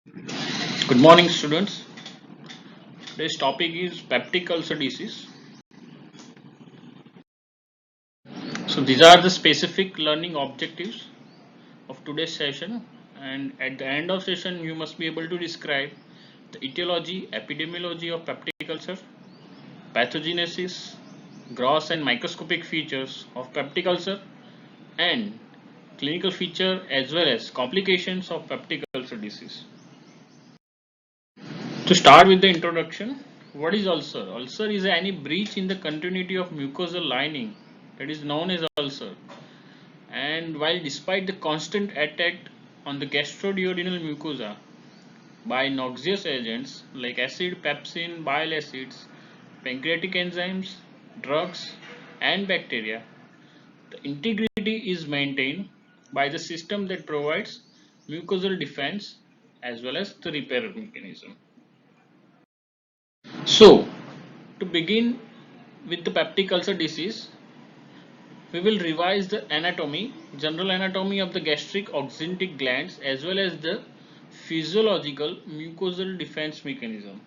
Good morning, students. Today's topic is peptic ulcer disease. So, these are the specific learning objectives of today's session. And at the end of session, you must be able to describe the etiology, epidemiology of peptic ulcer, pathogenesis, gross and microscopic features of peptic ulcer, and clinical feature as well as complications of peptic ulcer disease. To start with the introduction, what is ulcer? Ulcer is any breach in the continuity of mucosal lining that is known as ulcer. And while despite the constant attack on the gastroduodenal mucosa by noxious agents like acid, pepsin, bile acids, pancreatic enzymes, drugs, and bacteria, the integrity is maintained by the system that provides mucosal defense as well as the repair mechanism. So, to begin with the peptic ulcer disease, we will revise the anatomy, general anatomy of the gastric oxyntic glands as well as the physiological mucosal defense mechanism.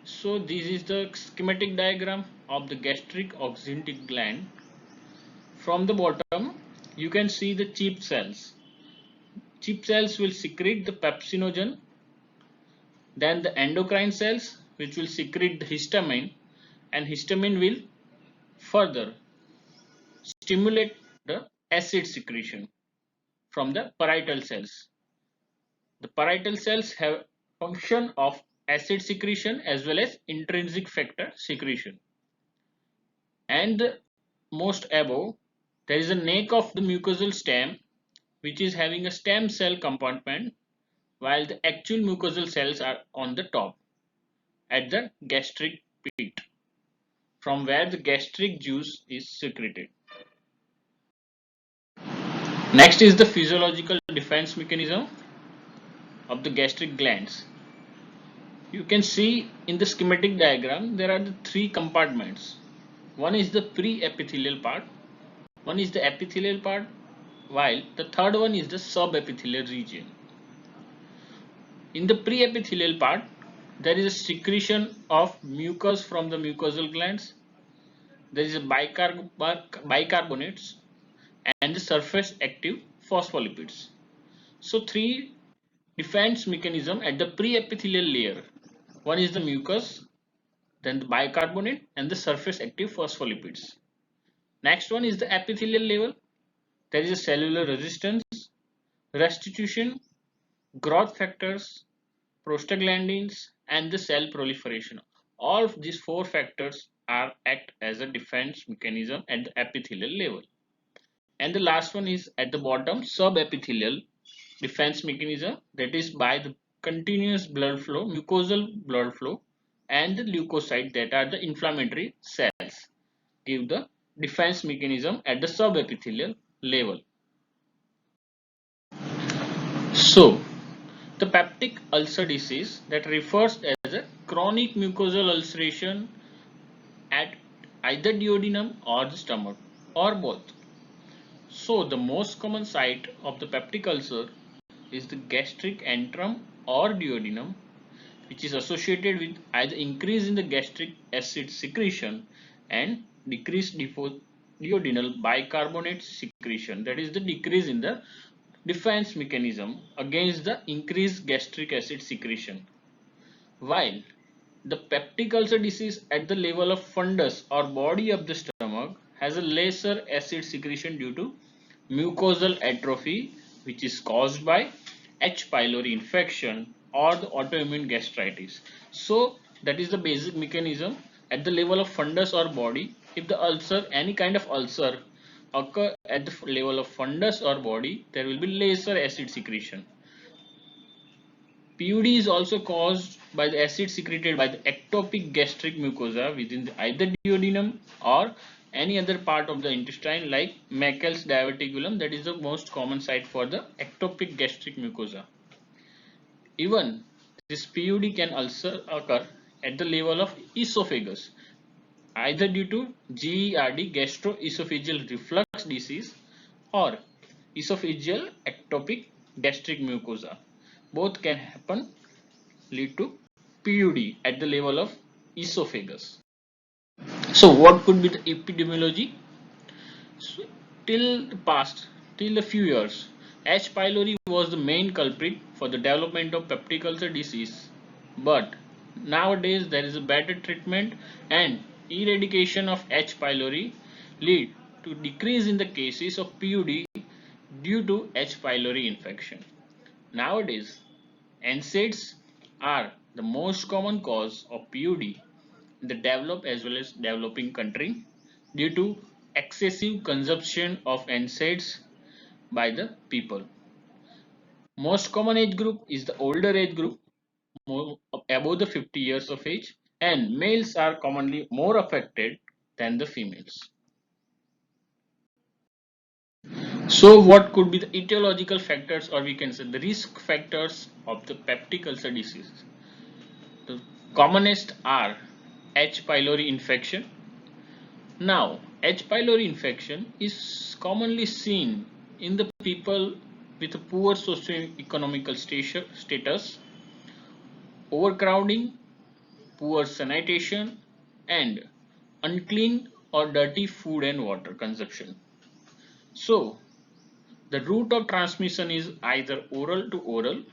So, this is the schematic diagram of the gastric oxyntic gland. From the bottom, you can see the chief cells. Chief cells will secrete the pepsinogen, then the endocrine cells which will secrete the histamine, and histamine will further stimulate the acid secretion from the parietal cells. The parietal cells have function of acid secretion as well as intrinsic factor secretion. And the most above, there is a neck of the mucosal stem which is having a stem cell compartment, while the actual mucosal cells are on the top at the gastric pit, from where the gastric juice is secreted. Next is the physiological defense mechanism of the gastric glands. You can see in the schematic diagram there are the three compartments. One is the pre-epithelial part, one is the epithelial part, while the third one is the subepithelial region. In the pre-epithelial part, there is a secretion of mucus from the mucosal glands. There is a bicarbonates and the surface active phospholipids. So three defense mechanism at the pre-epithelial layer. One is the mucus, then the bicarbonate and the surface active phospholipids. Next one is the epithelial level. There is a cellular resistance, restitution, growth factors, prostaglandins, and the cell proliferation. All of these four factors are act as a defense mechanism at the epithelial level. And the last one is at the bottom, subepithelial defense mechanism, that is by the continuous blood flow, mucosal blood flow, and the leukocyte, that are the inflammatory cells, give the defense mechanism at the subepithelial level. So, the peptic ulcer disease that refers as a chronic mucosal ulceration at either duodenum or the stomach or both. So, the most common site of the peptic ulcer is the gastric antrum or duodenum, which is associated with either increase in the gastric acid secretion and decreased duodenal bicarbonate secretion, that is the decrease in the defense mechanism against the increased gastric acid secretion. While the peptic ulcer disease at the level of fundus or body of the stomach has a lesser acid secretion due to mucosal atrophy, which is caused by H. pylori infection or the autoimmune gastritis. So that is the basic mechanism at the level of fundus or body. If the ulcer, any kind of ulcer occur at the level of fundus or body, there will be lesser acid secretion. PUD is also caused by the acid secreted by the ectopic gastric mucosa within either duodenum or any other part of the intestine, like Meckel's diverticulum, that is the most common site for the ectopic gastric mucosa. Even this PUD can also occur at the level of esophagus, either due to GERD, gastroesophageal reflux disease, or esophageal ectopic gastric mucosa. both can happen, lead to PUD at the level of esophagus. So what could be the epidemiology? So, till the past, till a few years, H. pylori was the main culprit for the development of peptic ulcer disease. But nowadays there is a better treatment, and eradication of H. pylori lead to decrease in the cases of PUD due to H. pylori infection. Nowadays, NSAIDs are the most common cause of PUD in the developed as well as developing country due to excessive consumption of NSAIDs by the people. Most common age group is the older age group, above the 50 years of age, and males are commonly more affected than the females. So what could be the etiological factors, or we can say the risk factors of the peptic ulcer disease? The commonest are H. pylori infection. Now, H. pylori infection is commonly seen in the people with a poor socio-economical status, overcrowding, poor sanitation, and unclean or dirty food and water consumption. So, the route of transmission is either oral to oral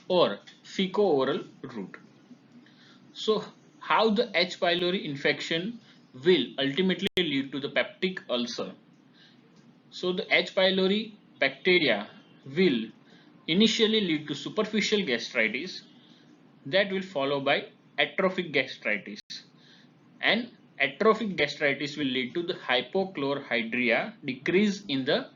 or fecal-oral route. So, how the H. pylori infection will ultimately lead to the peptic ulcer? So, the H. pylori bacteria will initially lead to superficial gastritis, that will follow by atrophic gastritis, and atrophic gastritis will lead to the hypochlorhydria, decrease in the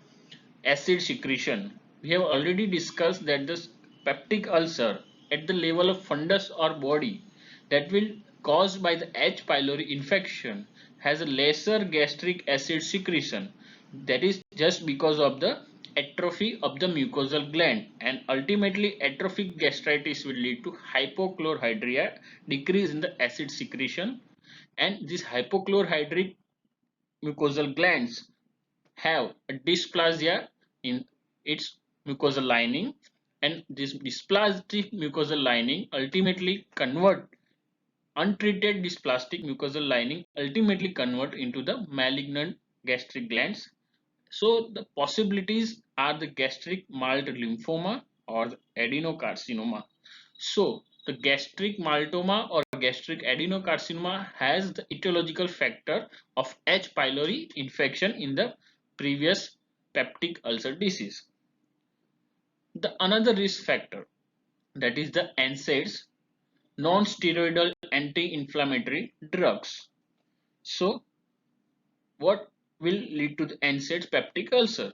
acid secretion. We have already discussed that the peptic ulcer at the level of fundus or body that will caused by the H. pylori infection has a lesser gastric acid secretion. That is just because of the atrophy of the mucosal gland, and ultimately atrophic gastritis will lead to hypochlorhydria, decrease in the acid secretion, and this hypochlorhydric mucosal glands have a dysplasia in its mucosal lining, and this dysplastic mucosal lining ultimately convert untreated dysplastic mucosal lining ultimately convert into the malignant gastric glands. So the possibilities are the gastric malt lymphoma or the adenocarcinoma. So the gastric maltoma or gastric adenocarcinoma has the etiological factor of H. pylori infection in the previous peptic ulcer disease. The another risk factor, that is the NSAIDs, non-steroidal anti-inflammatory drugs. So what will lead to the NSAIDs peptic ulcer?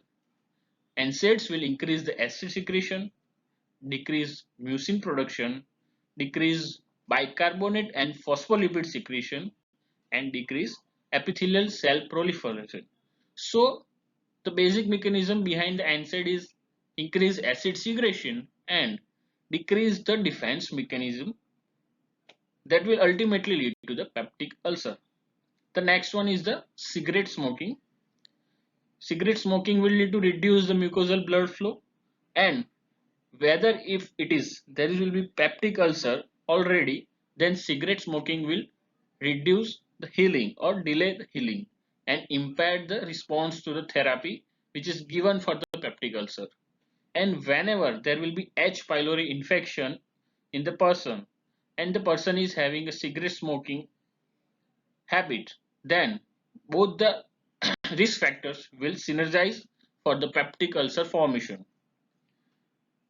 NSAIDs will increase the acid secretion, decrease mucin production, decrease bicarbonate and phospholipid secretion, and decrease epithelial cell proliferation. So the basic mechanism behind the NSAID is increase acid segregation and decrease the defense mechanism that will ultimately lead to the peptic ulcer. The next one is the cigarette smoking. Cigarette smoking will lead to reduce the mucosal blood flow, and whether if it is there will be peptic ulcer already, then cigarette smoking will reduce the healing or delay the healing and impair the response to the therapy which is given for the peptic ulcer. And whenever there will be H. pylori infection in the person and the person is having a cigarette smoking habit, then both the risk factors will synergize for the peptic ulcer formation.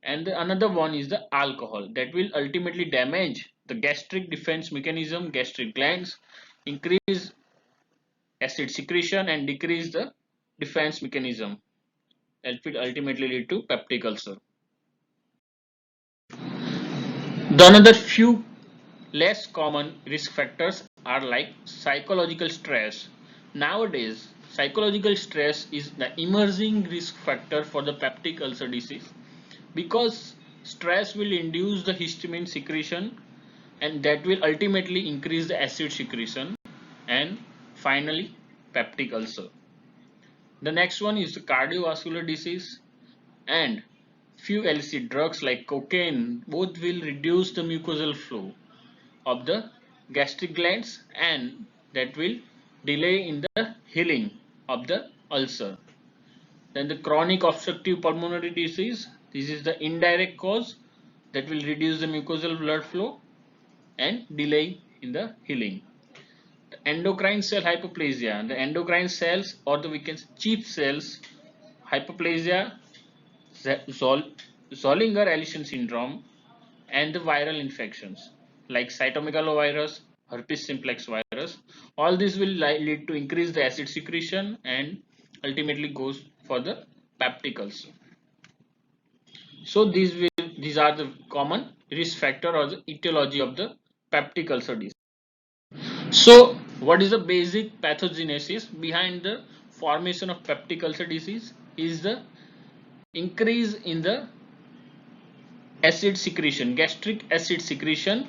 And another one is the alcohol that will ultimately damage the gastric defense mechanism, gastric glands, increase acid secretion and decrease the defense mechanism, that will ultimately lead to peptic ulcer. The another few less common risk factors are like psychological stress. Nowadays, psychological stress is the emerging risk factor for the peptic ulcer disease, because stress will induce the histamine secretion, and that will ultimately increase the acid secretion, and finally peptic ulcer. The next one is the cardiovascular disease and few illicit drugs like cocaine, both will reduce the mucosal flow of the gastric glands, and that will delay in the healing of the ulcer. Then the chronic obstructive pulmonary disease, this is the indirect cause that will reduce the mucosal blood flow and delay in the healing. The endocrine cell hypoplasia, the endocrine cells, or the we can say chief cells hypoplasia, Zollinger-Ellison syndrome, and the viral infections like cytomegalovirus, herpes simplex virus. All this will lead to increase the acid secretion and ultimately goes for the peptic ulcer. So these are the common risk factor or the etiology of the peptic ulcer disease. So what is the basic pathogenesis behind the formation of peptic ulcer disease? Is the increase in the acid secretion, gastric acid secretion,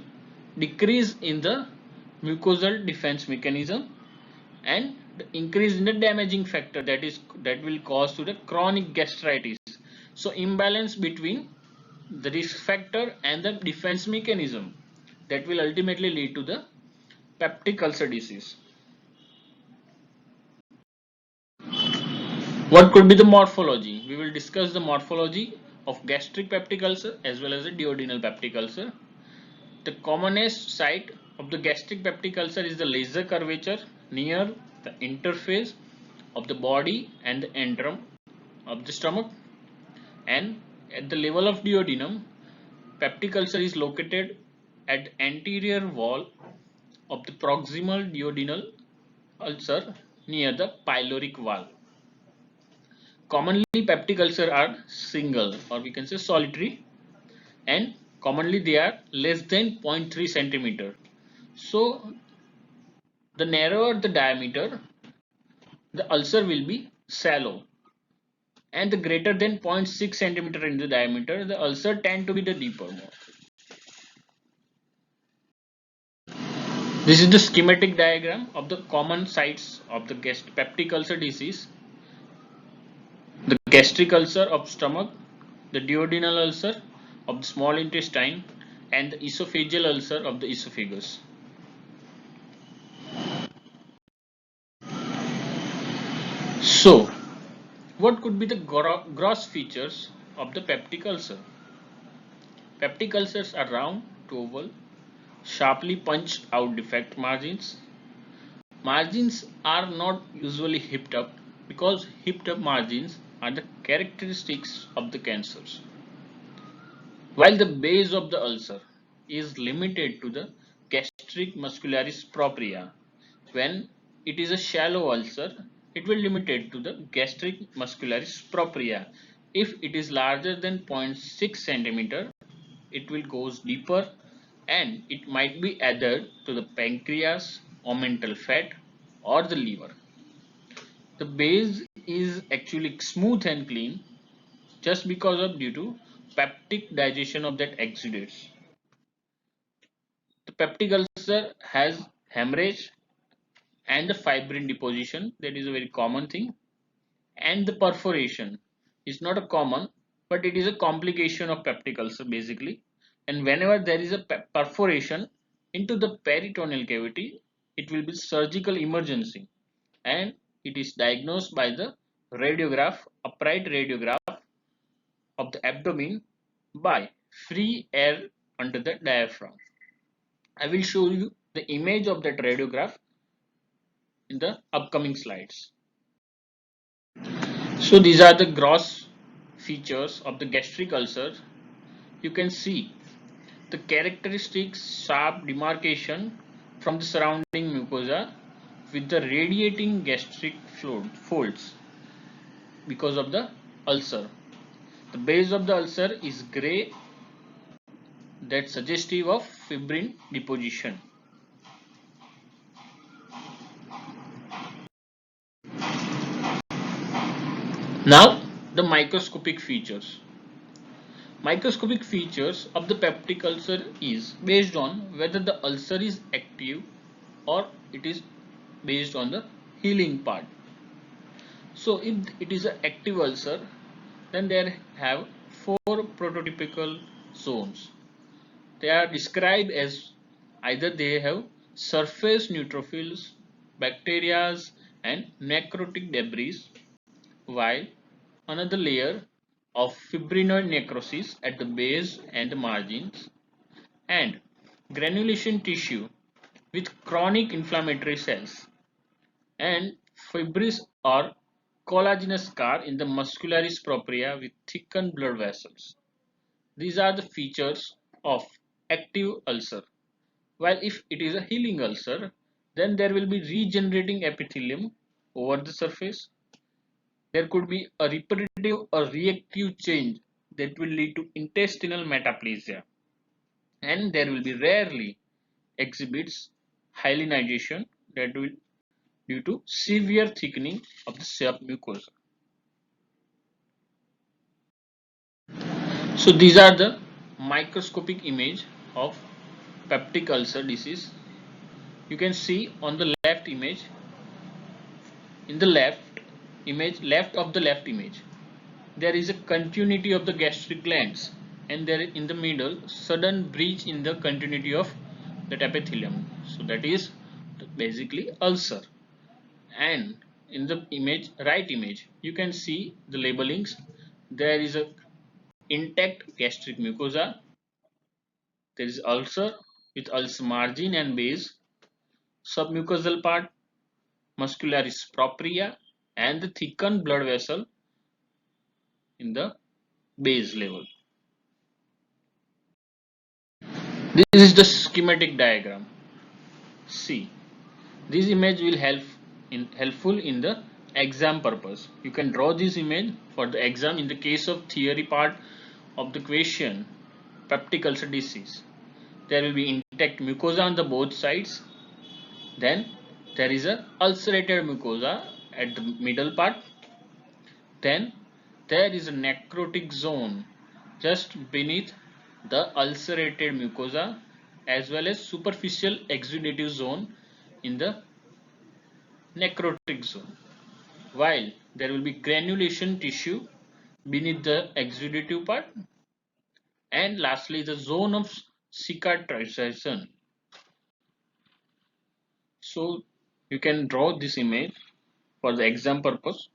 decrease in the mucosal defense mechanism, and the increase in the damaging factor that will cause to the chronic gastritis. So imbalance between the risk factor and the defense mechanism that will ultimately lead to the peptic ulcer disease. What could be the morphology? We will discuss the morphology of gastric peptic ulcer as well as the duodenal peptic ulcer. The commonest site of the gastric peptic ulcer is the laser curvature near the interface of the body and the antrum of the stomach, and at the level of duodenum, peptic ulcer is located at the anterior wall of the proximal duodenal ulcer near the pyloric valve. Commonly, peptic ulcer are single, or we can say solitary, and commonly they are less than 0.3 centimeter. So the narrower the diameter, the ulcer will be shallow, and the greater than 0.6 centimeter in the diameter, the ulcer tend to be the deeper more. This is the schematic diagram of the common sites of the peptic ulcer disease. The gastric ulcer of stomach, the duodenal ulcer of the small intestine, and the esophageal ulcer of the esophagus. So, what could be the gross features of the peptic ulcer? Peptic ulcers are round to oval, sharply punched out defect margins. Margins are not usually hipped up because hipped up margins are the characteristics of the cancers. While the base of the ulcer is limited to the gastric muscularis propria, when it is a shallow ulcer, it will limited to the gastric muscularis propria. If it is larger than 0.6 centimeter, it will goes deeper, and it might be added to the pancreas, omental fat, or the liver. The base is actually smooth and clean just because of due to peptic digestion of that exudates. The peptic ulcer has hemorrhage and the fibrin deposition, that is a very common thing, and the perforation is not a common, but it is a complication of peptic ulcer basically. And whenever there is a perforation into the peritoneal cavity, it will be surgical emergency, and it is diagnosed by the radiograph, upright radiograph of the abdomen by free air under the diaphragm. I will show you the image of that radiograph in the upcoming slides. So these are the gross features of the gastric ulcer. You can see the characteristic sharp demarcation from the surrounding mucosa with the radiating gastric folds because of the ulcer. The base of the ulcer is grey, that's suggestive of fibrin deposition. Now the microscopic features. Microscopic features of the peptic ulcer is based on whether the ulcer is active or it is based on the healing part. So if it is an active ulcer, then there have four prototypical zones. They are described as either they have surface neutrophils, bacteria, and necrotic debris, while another layer of fibrinoid necrosis at the base and the margins, and granulation tissue with chronic inflammatory cells, and fibris or collagenous scar in the muscularis propria with thickened blood vessels. These are the features of active ulcer. While if it is a healing ulcer, then there will be regenerating epithelium over the surface. There could be a repetitive or reactive change that will lead to intestinal metaplasia, and there will be rarely exhibits hyalinization that will due to severe thickening of the submucosa. So these are the microscopic image of peptic ulcer disease. You can see on the left image, in the left of the left image, there is a continuity of the gastric glands, and there in the middle sudden breach in the continuity of the epithelium. So that is basically ulcer. And in the right image, you can see the labelings. There is a intact gastric mucosa. There is ulcer with ulcer margin and base, submucosal part, muscularis propria, and the thickened blood vessel in the base level. This is the schematic diagram. See, this image will helpful in the exam purpose. You can draw this image for the exam in the case of theory part of the question, peptic ulcer disease. There will be intact mucosa on the both sides. Then there is a ulcerated mucosa at the middle part. Then there is a necrotic zone just beneath the ulcerated mucosa, as well as superficial exudative zone in the necrotic zone, while there will be granulation tissue beneath the exudative part, and lastly the zone of cicatrization. So you can draw this image for the exam purpose.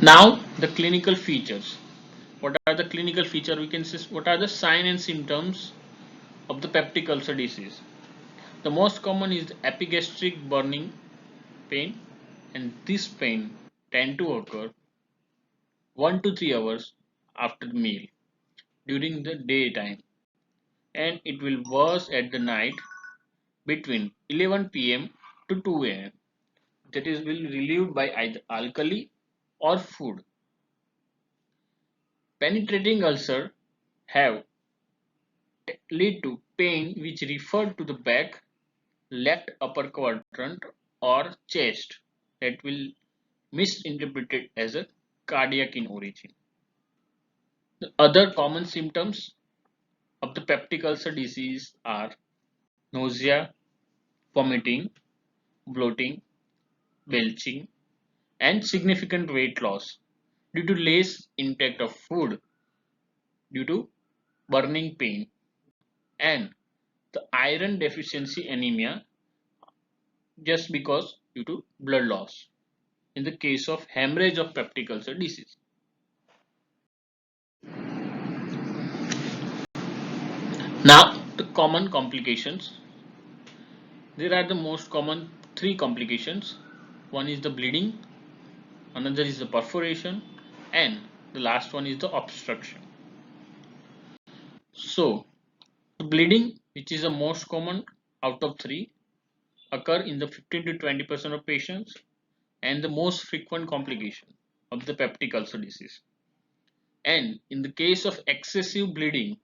Now the clinical features. What are the clinical features? We can see what are the signs and symptoms of the peptic ulcer disease. The most common is epigastric burning pain, and this pain tend to occur 1 to 3 hours after the meal during the daytime, and it will worse at the night between 11 p.m. to 2 a.m. That is will relieved by either alkali or food. Penetrating ulcer have lead to pain which refer to the back, left upper quadrant or chest that will misinterpreted as a cardiac in origin. The other common symptoms of the peptic ulcer disease are nausea, vomiting, bloating, belching, and significant weight loss due to less intake of food due to burning pain, and the iron deficiency anemia just because due to blood loss in the case of hemorrhage of peptic ulcer disease. Now the common complications. There are the most common three complications. One is the bleeding, another is the perforation, and the last one is the obstruction. So the bleeding, which is the most common out of three, occur in the 15 to 20% of patients and the most frequent complication of the peptic ulcer disease. And in the case of excessive bleeding,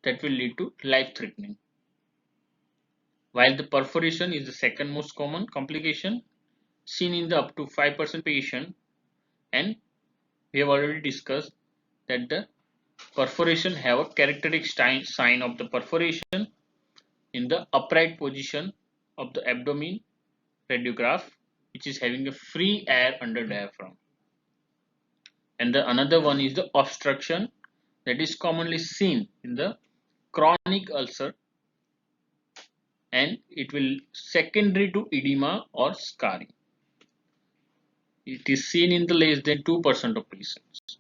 that will lead to life threatening. While the perforation is the second most common complication seen in the up to 5% patient, and we have already discussed that the perforation have a characteristic sign of the perforation in the upright position of the abdomen radiograph, which is having a free air under diaphragm. and the another one is the obstruction that is commonly seen in the chronic ulcer, and it will secondary to edema or scarring. It is seen in the less than 2% of patients.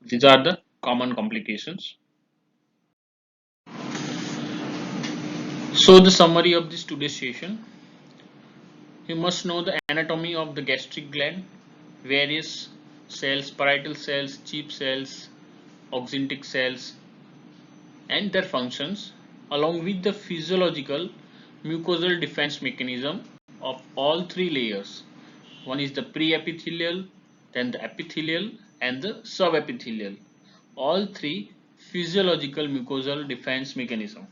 These are the common complications. So the summary of this today's session: you must know the anatomy of the gastric gland, various cells, parietal cells, chief cells, oxyntic cells, and their functions, along with the physiological mucosal defense mechanism of all three layers. One is the pre-epithelial, then the epithelial, and the subepithelial. All three physiological mucosal defense mechanism.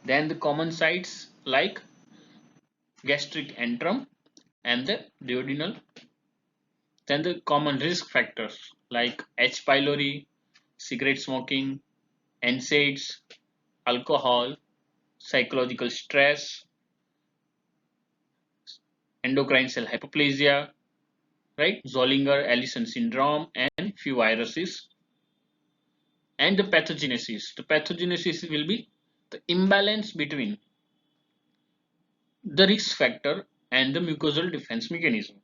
Then the common sites like gastric antrum and the duodenal. Then the common risk factors like H. pylori, cigarette smoking, NSAIDs, alcohol, psychological stress, endocrine cell hypoplasia, right? Zollinger-Ellison syndrome, and few viruses. And the pathogenesis. The pathogenesis will be the imbalance between the risk factor and the mucosal defense mechanism.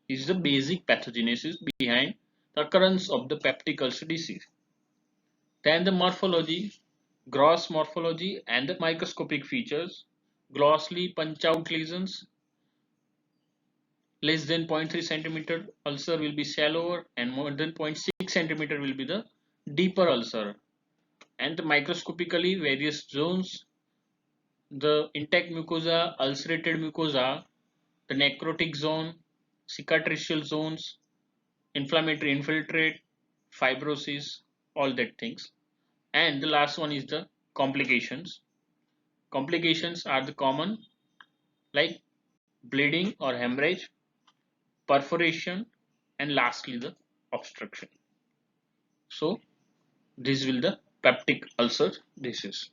This is the basic pathogenesis behind the occurrence of the peptic ulcer disease. Then the morphology, gross morphology and the microscopic features. Grossly punch out lesions less than 0.3 centimeter ulcer will be shallower, and more than 0.6 centimeter will be the deeper ulcer. And the microscopically various zones, the intact mucosa, ulcerated mucosa, the necrotic zone, cicatricial zones, inflammatory infiltrate, fibrosis, all that things. And the last one is the complications. Complications are the common like bleeding or hemorrhage, perforation, and lastly the obstruction. So this will the peptic ulcer disease.